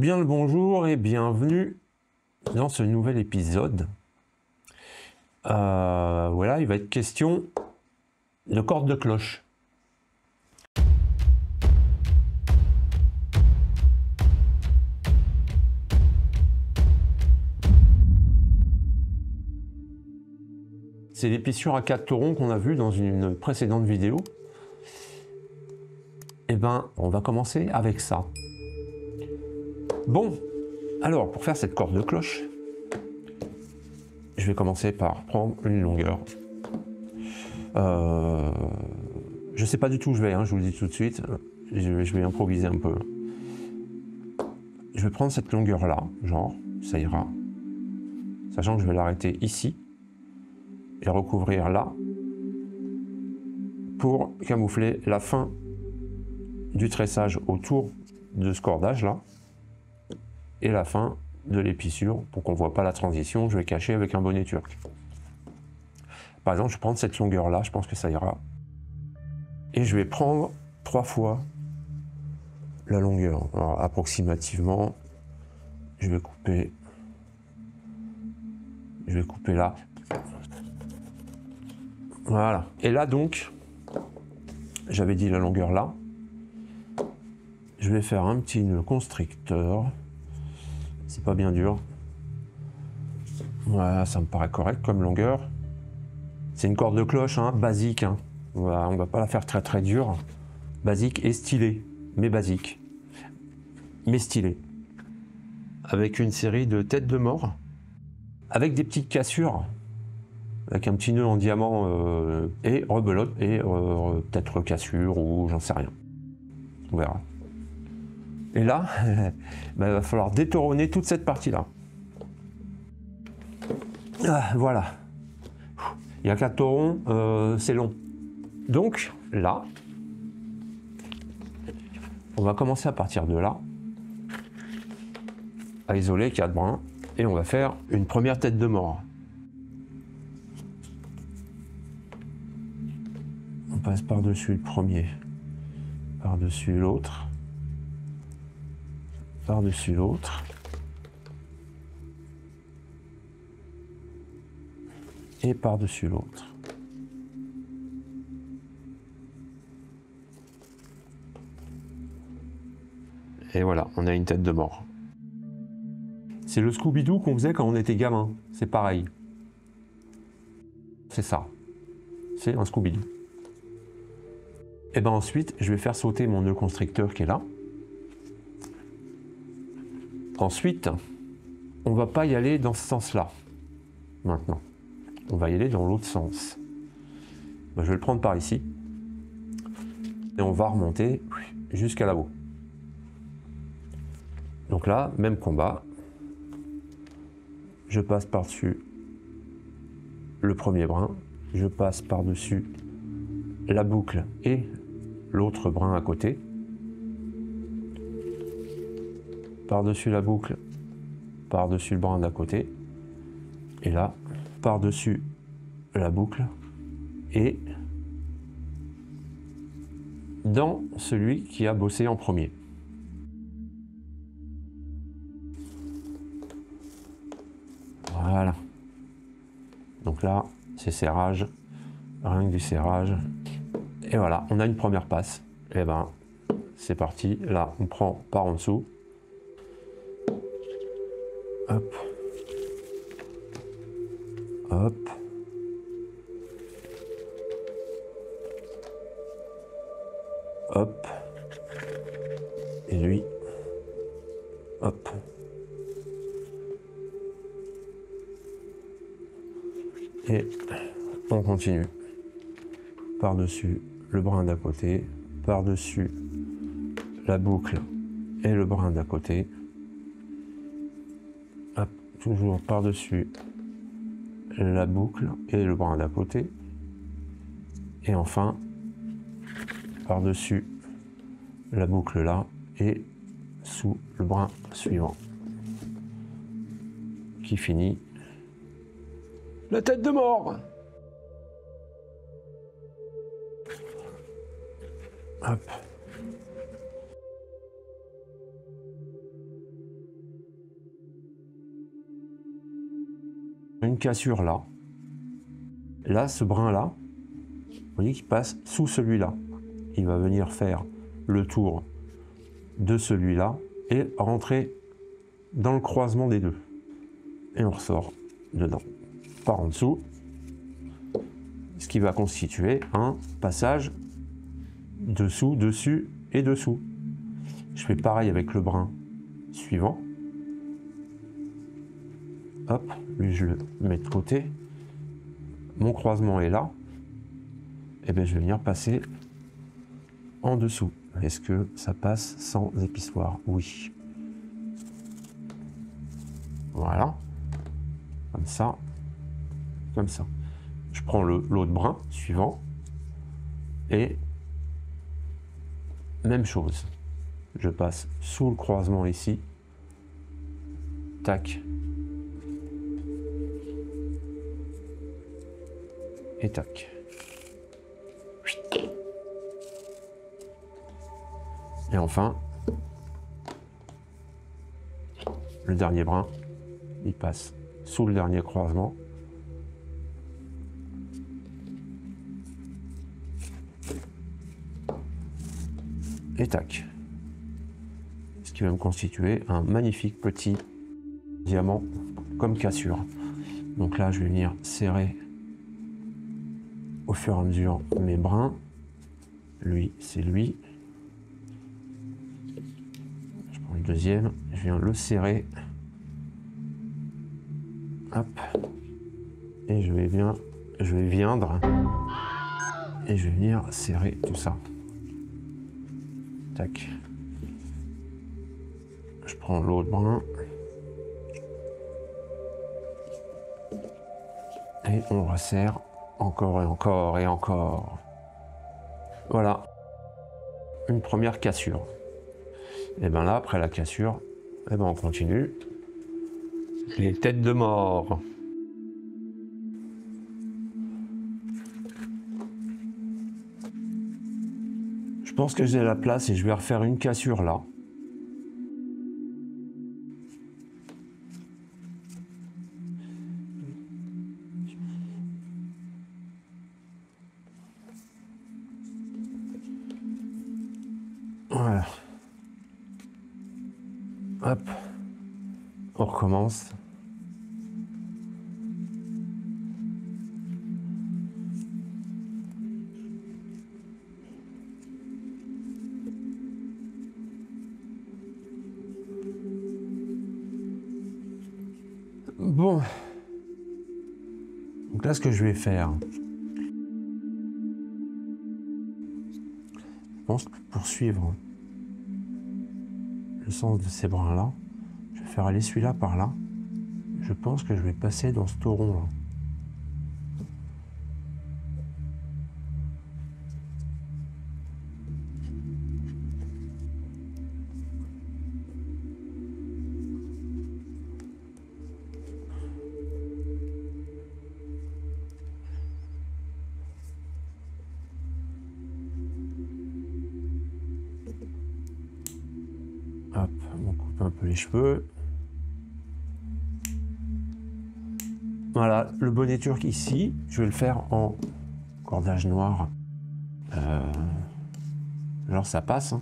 Bien le bonjour et bienvenue dans ce nouvel épisode. Voilà, il va être question de cordes de cloche. C'est l'épissure à 4 taurons qu'on a vu dans une précédente vidéo. Et ben, on va commencer avec ça. Bon, alors pour faire cette corde de cloche, je vais commencer par prendre une longueur. Je sais pas du tout où je vais, hein, je vous le dis tout de suite. Je vais improviser un peu. Je vais prendre cette longueur là, genre, ça ira. Sachant que je vais l'arrêter ici et recouvrir là pour camoufler la fin du tressage autour de ce cordage là et la fin de l'épissure pour qu'on voit pas la transition. Je vais cacher avec un bonnet turc. Par exemple, je vais prendre cette longueur là, je pense que ça ira. Et je vais prendre 3 fois la longueur. Alors, approximativement, je vais couper là. Voilà. Et là donc, j'avais dit la longueur là. Je vais faire un petit nœud constricteur. C'est pas bien dur. Voilà, ça me paraît correct comme longueur. C'est une corde de cloche, hein, basique. Hein. Voilà, on va pas la faire très très dure. Basique et stylée, mais basique. Mais stylée. Avec une série de têtes de mort. Avec des petites cassures. Avec un petit nœud en diamant et rebelote et peut-être cassure ou j'en sais rien. On verra. Et là, bah, il va falloir détauronner toute cette partie-là. Ah, voilà. Il y a 4 taurons, c'est long. Donc là, on va commencer à partir de là, à isoler 4 brins, et on va faire une première tête de mort. On passe par-dessus le premier, par-dessus l'autre, par-dessus l'autre, et par-dessus l'autre. Et voilà, on a une tête de mort. C'est le Scooby-Doo qu'on faisait quand on était gamin, c'est pareil. C'est ça, c'est un Scooby-Doo. Et ben ensuite, je vais faire sauter mon nœud constricteur qui est là. Ensuite, on va pas y aller dans ce sens-là, maintenant. On va y aller dans l'autre sens. Ben, je vais le prendre par ici. Et on va remonter jusqu'à là-haut. Donc là, même combat. Je passe par-dessus le premier brin. Je passe par-dessus la boucle et l'autre brin à côté. Par-dessus la boucle, par-dessus le brin d'à côté. Et là, par-dessus la boucle et dans celui qui a bossé en premier. Voilà. Donc là, c'est serrage, rien que du serrage. Et voilà, on a une première passe. Et ben, c'est parti. Là, on prend par en dessous. Hop. Hop. Hop. Et lui. Hop. Et on continue. Par-dessus le brin d'à côté, par-dessus la boucle et le brin d'à côté. Hop, toujours par-dessus la boucle et le brin d'à côté. Et enfin, par-dessus la boucle là et sous le brin suivant. Qui finit la tête de mort. Hop. une cassure là. Là, ce brin-là, vous voyez qu'il passe sous celui-là. Il va venir faire le tour de celui-là et rentrer dans le croisement des deux. Et on ressort dedans, par en dessous, ce qui va constituer un passage dessous, dessus et dessous. Je fais pareil avec le brin suivant. Hop, lui je le mets de côté. Mon croisement est là. Et bien je vais venir passer en dessous. Est-ce que ça passe sans épissoir? Oui. Voilà. Comme ça. Comme ça. Je prends l'autre brin suivant. Et même chose. Je passe sous le croisement ici. Tac. Et tac. Et enfin, le dernier brin, il passe sous le dernier croisement. Et tac. Ce qui va me constituer un magnifique petit diamant comme cassure. Donc là, je vais venir serrer au fur et à mesure mes brins. Lui, c'est lui. Je prends le deuxième, je viens le serrer. Hop. Et je vais viendre et je vais venir serrer tout ça. Tac. Je prends l'autre brin. Et on resserre encore et encore et encore. Voilà. Une première cassure. Et bien là, après la cassure, et ben on continue. Les têtes de mort. Je pense que j'ai la place et je vais refaire une cassure là. Voilà. Hop. On recommence. Bon. Donc là, ce que je vais faire, je pense que pour suivre le sens de ces brins-là, je vais faire aller celui-là par là. Je pense que je vais passer dans ce tauron-là. Hop, on coupe un peu les cheveux. Voilà, le bonnet turc ici, je vais le faire en cordage noir. Genre ça passe. Hein.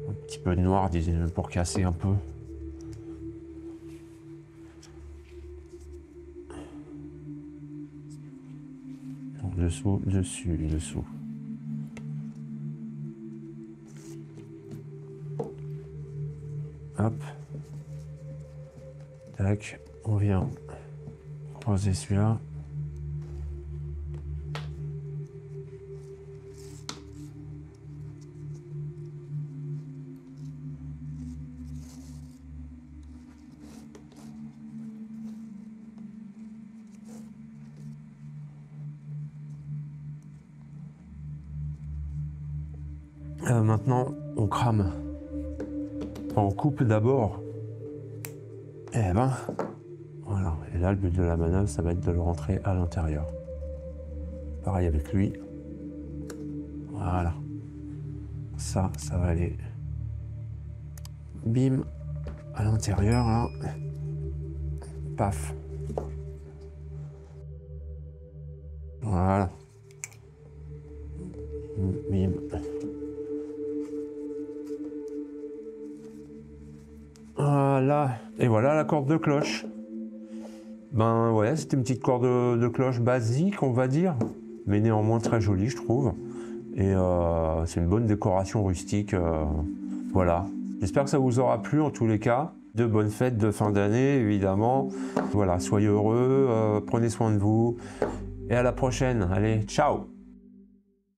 Un petit peu de noir pour casser un peu. En dessous, dessus, dessous. Hop. Tac, on vient croiser celui-là. Maintenant, on crame. On coupe d'abord. Et ben, voilà. Et là, le but de la manœuvre, ça va être de le rentrer à l'intérieur. Pareil avec lui. Voilà. Ça va aller. Bim. à l'intérieur, là. Paf. Voilà. Bim. Voilà. Et voilà la corde de cloche. Ben ouais, c'était une petite corde de cloche basique, on va dire, mais néanmoins très jolie, je trouve. Et c'est une bonne décoration rustique. Voilà. J'espère que ça vous aura plu en tous les cas. De bonnes fêtes de fin d'année, évidemment. Voilà, soyez heureux, prenez soin de vous. Et à la prochaine. Allez, ciao!